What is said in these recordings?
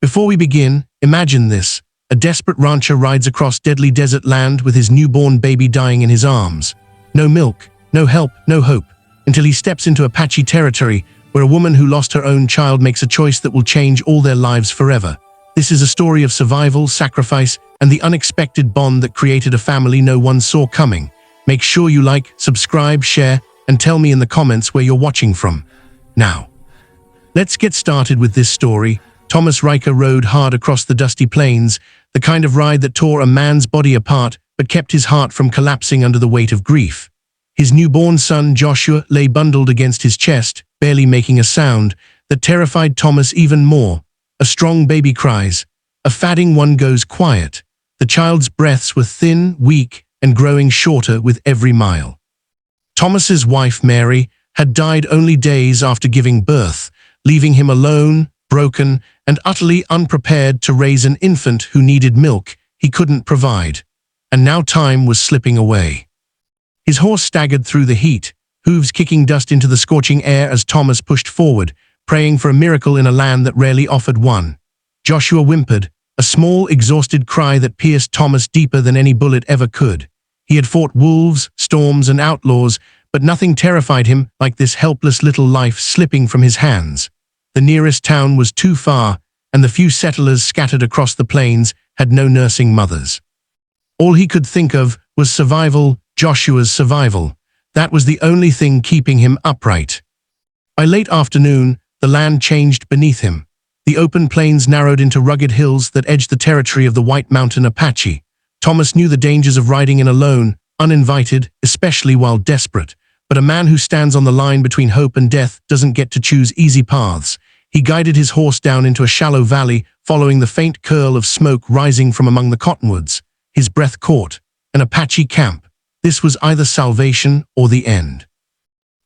Before we begin, imagine this. A desperate rancher rides across deadly desert land with his newborn baby dying in his arms. No milk, no help, no hope, until he steps into Apache territory, where a woman who lost her own child makes a choice that will change all their lives forever. This is a story of survival, sacrifice, and the unexpected bond that created a family no one saw coming. Make sure you like, subscribe, share, and tell me in the comments where you're watching from. Now, let's get started with this story. Thomas Riker rode hard across the dusty plains, the kind of ride that tore a man's body apart but kept his heart from collapsing under the weight of grief. His newborn son, Joshua, lay bundled against his chest, barely making a sound, that terrified Thomas even more. A strong baby cries. A fadding one goes quiet. The child's breaths were thin, weak, and growing shorter with every mile. Thomas's wife, Mary, had died only days after giving birth, leaving him alone, broken, and utterly unprepared to raise an infant who needed milk he couldn't provide. And now time was slipping away. His horse staggered through the heat, hooves kicking dust into the scorching air as Thomas pushed forward, praying for a miracle in a land that rarely offered one. Joshua whimpered, a small, exhausted cry that pierced Thomas deeper than any bullet ever could. He had fought wolves, storms, and outlaws, but nothing terrified him like this helpless little life slipping from his hands. The nearest town was too far, and the few settlers scattered across the plains had no nursing mothers. All he could think of was survival, Joshua's survival. That was the only thing keeping him upright. By late afternoon, the land changed beneath him. The open plains narrowed into rugged hills that edged the territory of the White Mountain Apache. Thomas knew the dangers of riding in alone, uninvited, especially while desperate. But a man who stands on the line between hope and death doesn't get to choose easy paths. He guided his horse down into a shallow valley, following the faint curl of smoke rising from among the cottonwoods. His breath caught. An Apache camp. This was either salvation or the end.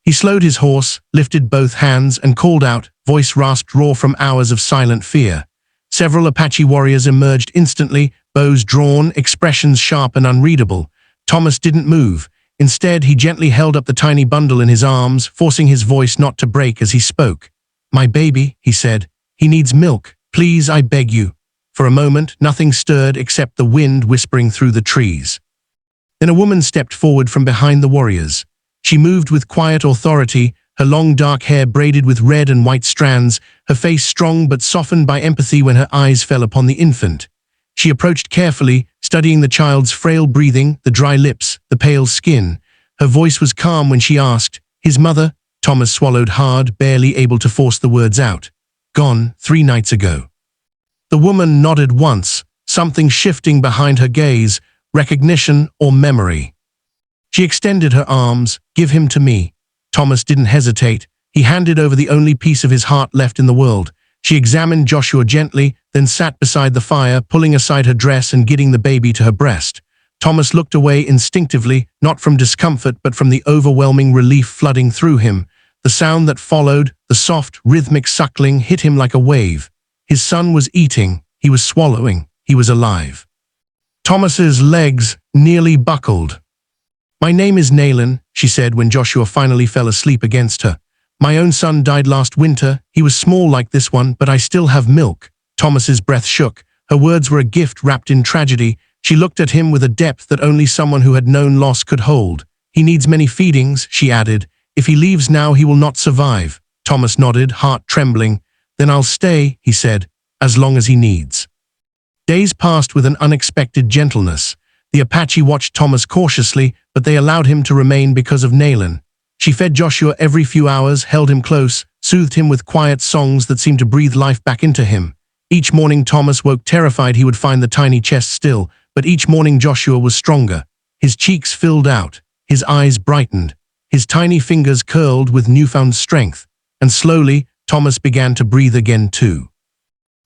He slowed his horse, lifted both hands, and called out, voice rasped raw from hours of silent fear. Several Apache warriors emerged instantly, bows drawn, expressions sharp and unreadable. Thomas didn't move. Instead, he gently held up the tiny bundle in his arms, forcing his voice not to break as he spoke. "My baby," he said. "He needs milk. Please, I beg you." For a moment, nothing stirred except the wind whispering through the trees. Then a woman stepped forward from behind the warriors. She moved with quiet authority, her long dark hair braided with red and white strands, her face strong but softened by empathy when her eyes fell upon the infant. She approached carefully, studying the child's frail breathing, the dry lips, the pale skin. Her voice was calm when she asked, "His mother?" Thomas swallowed hard, barely able to force the words out. "Gone 3 nights ago." The woman nodded once, something shifting behind her gaze, recognition or memory. She extended her arms. "Give him to me." Thomas didn't hesitate. He handed over the only piece of his heart left in the world. She examined Joshua gently, then sat beside the fire, pulling aside her dress and getting the baby to her breast. Thomas looked away instinctively, not from discomfort but from the overwhelming relief flooding through him. The sound that followed, the soft, rhythmic suckling, hit him like a wave. His son was eating, he was swallowing, he was alive. Thomas's legs nearly buckled. "My name is Naylan," she said when Joshua finally fell asleep against her. "My own son died last winter. He was small like this one, but I still have milk." Thomas's breath shook. Her words were a gift wrapped in tragedy. She looked at him with a depth that only someone who had known loss could hold. "He needs many feedings," she added. "If he leaves now, he will not survive." Thomas nodded, heart trembling. "Then I'll stay," he said, "as long as he needs." Days passed with an unexpected gentleness. The Apache watched Thomas cautiously, but they allowed him to remain because of Naylan. She fed Joshua every few hours, held him close, soothed him with quiet songs that seemed to breathe life back into him. Each morning Thomas woke terrified he would find the tiny chest still, but each morning Joshua was stronger. His cheeks filled out, his eyes brightened, his tiny fingers curled with newfound strength, and slowly Thomas began to breathe again too.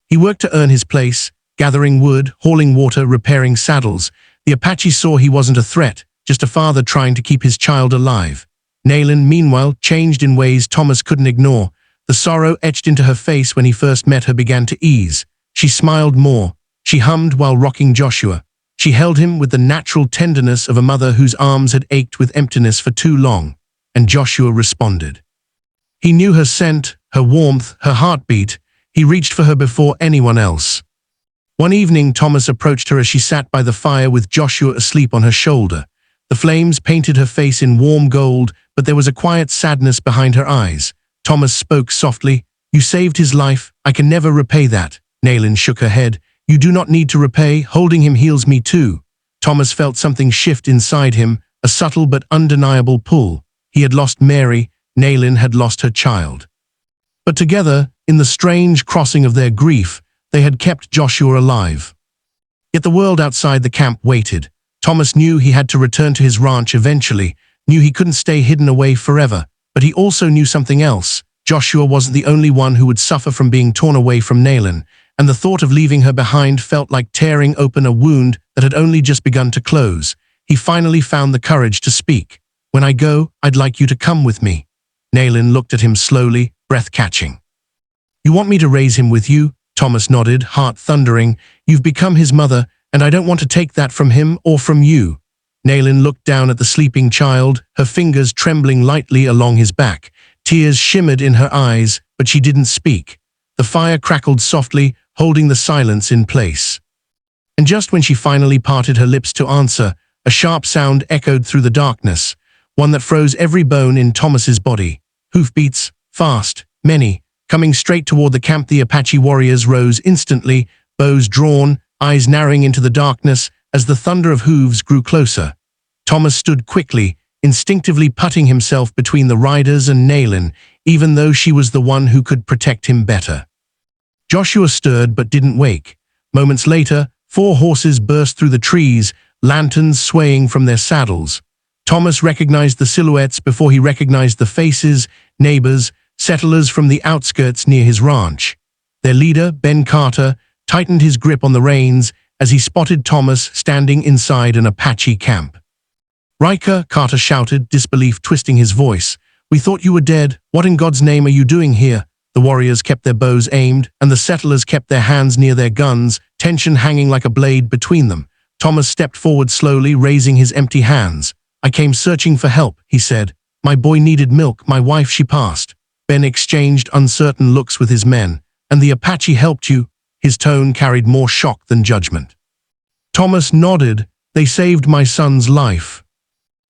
He worked to earn his place, gathering wood, hauling water, repairing saddles. The Apache saw he wasn't a threat, just a father trying to keep his child alive. Naylan, meanwhile, changed in ways Thomas couldn't ignore. The sorrow etched into her face when he first met her began to ease. She smiled more. She hummed while rocking Joshua. She held him with the natural tenderness of a mother whose arms had ached with emptiness for too long. And Joshua responded. He knew her scent, her warmth, her heartbeat. He reached for her before anyone else. One evening, Thomas approached her as she sat by the fire with Joshua asleep on her shoulder. The flames painted her face in warm gold, but there was a quiet sadness behind her eyes. Thomas spoke softly. "You saved his life. I can never repay that." Naylin shook her head. "You do not need to repay. Holding him heals me too." Thomas felt something shift inside him, a subtle but undeniable pull. He had lost Mary. Naylin had lost her child. But together, in the strange crossing of their grief, they had kept Joshua alive. Yet the world outside the camp waited. Thomas knew he had to return to his ranch eventually, knew he couldn't stay hidden away forever, but he also knew something else. Joshua wasn't the only one who would suffer from being torn away from Naylin, and the thought of leaving her behind felt like tearing open a wound that had only just begun to close. He finally found the courage to speak. "When I go, I'd like you to come with me." Naylin looked at him slowly, breath-catching. "You want me to raise him with you?" Thomas nodded, heart thundering. "You've become his mother, and I don't want to take that from him or from you." Naylin looked down at the sleeping child, her fingers trembling lightly along his back. Tears shimmered in her eyes, but she didn't speak. The fire crackled softly, holding the silence in place. And just when she finally parted her lips to answer, a sharp sound echoed through the darkness, one that froze every bone in Thomas's body. Hoofbeats, fast, many, coming straight toward the camp. The Apache warriors rose instantly, bows drawn, eyes narrowing into the darkness as the thunder of hooves grew closer. Thomas stood quickly, instinctively putting himself between the riders and Naylin, even though she was the one who could protect him better. Joshua stirred but didn't wake. Moments later, 4 horses burst through the trees, lanterns swaying from their saddles. Thomas recognized the silhouettes before he recognized the faces, neighbors, settlers from the outskirts near his ranch. Their leader, Ben Carter, tightened his grip on the reins as he spotted Thomas standing inside an Apache camp. "Riker," Carter shouted, disbelief twisting his voice. "We thought you were dead. What in God's name are you doing here?" The warriors kept their bows aimed, and the settlers kept their hands near their guns, tension hanging like a blade between them. Thomas stepped forward slowly, raising his empty hands. "I came searching for help," he said. "My boy needed milk. My wife, she passed." Ben exchanged uncertain looks with his men. "And the Apache helped you?" His tone carried more shock than judgment. Thomas nodded. "They saved my son's life."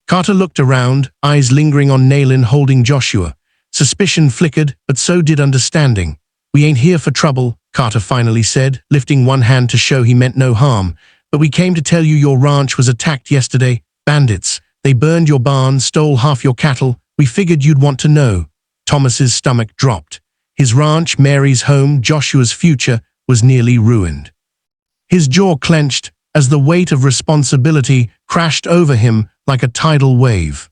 Carter looked around, eyes lingering on Naylin holding Joshua. Suspicion flickered, but so did understanding. "We ain't here for trouble," Carter finally said, lifting one hand to show he meant no harm. "But we came to tell you your ranch was attacked yesterday. Bandits. They burned your barn, stole half your cattle. We figured you'd want to know." Thomas's stomach dropped. His ranch, Mary's home, Joshua's future, was nearly ruined. His jaw clenched as the weight of responsibility crashed over him like a tidal wave.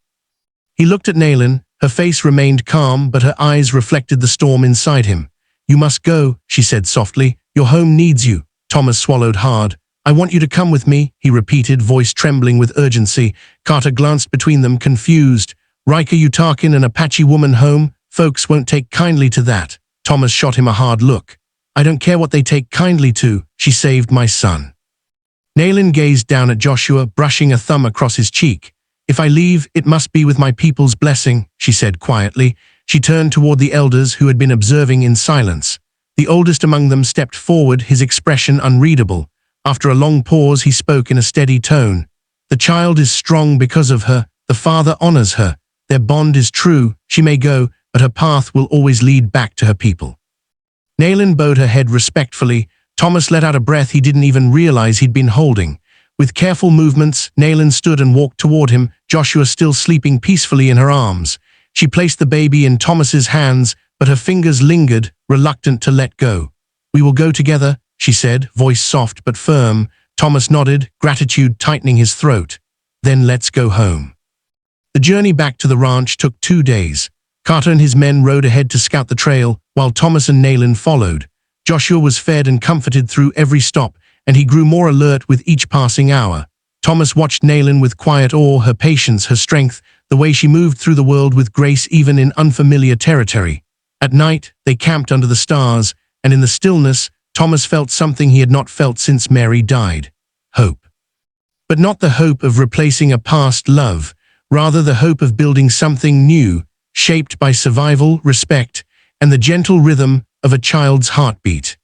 He looked at Naylin. Her face remained calm, but her eyes reflected the storm inside him. "You must go," she said softly. "Your home needs you." Thomas swallowed hard. "I want you to come with me," he repeated, voice trembling with urgency. Carter glanced between them, confused. "Riker, you taking an Apache woman home? Folks won't take kindly to that." Thomas shot him a hard look. "I don't care what they take kindly to. She saved my son." Naylin gazed down at Joshua, brushing a thumb across his cheek. "If I leave, it must be with my people's blessing," she said quietly. She turned toward the elders who had been observing in silence. The oldest among them stepped forward, his expression unreadable. After a long pause, he spoke in a steady tone. "The child is strong because of her. The father honors her. Their bond is true. She may go, but her path will always lead back to her people." Naylin bowed her head respectfully. Thomas let out a breath he didn't even realize he'd been holding. With careful movements, Naylin stood and walked toward him, Joshua still sleeping peacefully in her arms. She placed the baby in Thomas's hands, but her fingers lingered, reluctant to let go. "We will go together," she said, voice soft but firm. Thomas nodded, gratitude tightening his throat. "Then let's go home." The journey back to the ranch took 2 days. Carter and his men rode ahead to scout the trail, while Thomas and Naylin followed. Joshua was fed and comforted through every stop, and he grew more alert with each passing hour. Thomas watched Naylin with quiet awe, her patience, her strength, the way she moved through the world with grace even in unfamiliar territory. At night, they camped under the stars, and in the stillness, Thomas felt something he had not felt since Mary died. Hope. But not the hope of replacing a past love, rather the hope of building something new, shaped by survival, respect, and the gentle rhythm of a child's heartbeat.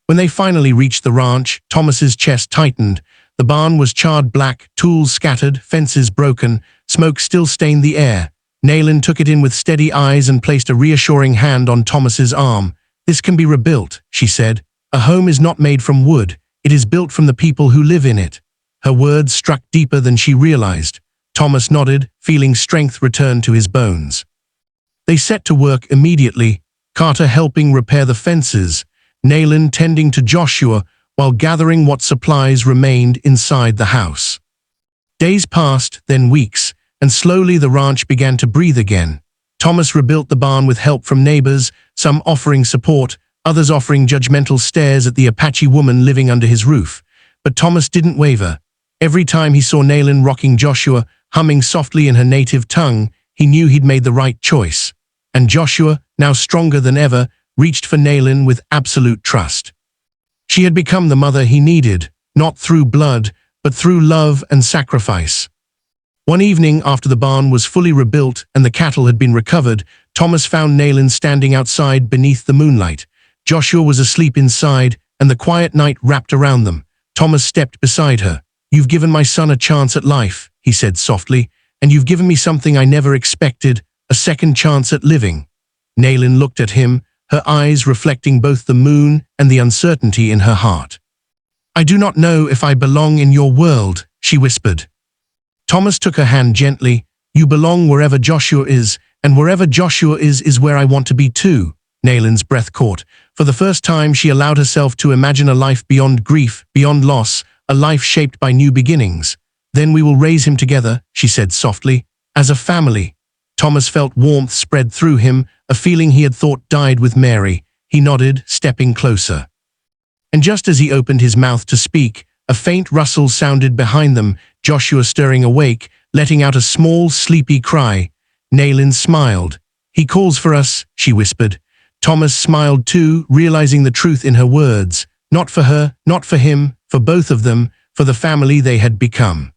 When they finally reached the ranch, Thomas's chest tightened. The barn was charred black, tools scattered, fences broken, smoke still stained the air. Naylin took it in with steady eyes and placed a reassuring hand on Thomas's arm. "This can be rebuilt," she said. "A home is not made from wood. It is built from the people who live in it." Her words struck deeper than she realized. Thomas nodded, feeling strength return to his bones. They set to work immediately, Carter helping repair the fences, Naylin tending to Joshua while gathering what supplies remained inside the house. Days passed, then weeks, and slowly the ranch began to breathe again. Thomas rebuilt the barn with help from neighbors, some offering support, others offering judgmental stares at the Apache woman living under his roof. But Thomas didn't waver. Every time he saw Naylin rocking Joshua, humming softly in her native tongue, he knew he'd made the right choice. And Joshua, now stronger than ever, reached for Naylin with absolute trust. She had become the mother he needed, not through blood, but through love and sacrifice. One evening, after the barn was fully rebuilt and the cattle had been recovered, Thomas found Naylin standing outside beneath the moonlight. Joshua was asleep inside, and the quiet night wrapped around them. Thomas stepped beside her. "You've given my son a chance at life," he said softly, "and you've given me something I never expected, a second chance at living." Naylin looked at him, her eyes reflecting both the moon and the uncertainty in her heart. "I do not know if I belong in your world," she whispered. Thomas took her hand gently. "You belong wherever Joshua is, and wherever Joshua is where I want to be too." Naylin's breath caught. For the first time, she allowed herself to imagine a life beyond grief, beyond loss, a life shaped by new beginnings. "Then we will raise him together," she said softly, "as a family." Thomas felt warmth spread through him, a feeling he had thought died with Mary. He nodded, stepping closer. And just as he opened his mouth to speak, a faint rustle sounded behind them, Joshua stirring awake, letting out a small, sleepy cry. Naylin smiled. "He calls for us," she whispered. Thomas smiled too, realizing the truth in her words. Not for her, not for him, for both of them, for the family they had become.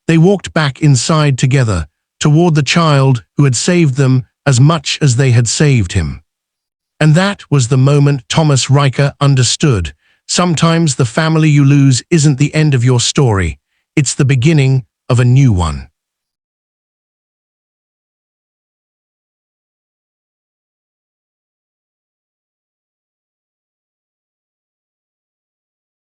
They walked back inside together, toward the child who had saved them as much as they had saved him. And that was the moment Thomas Riker understood. Sometimes the family you lose isn't the end of your story. It's the beginning of a new one.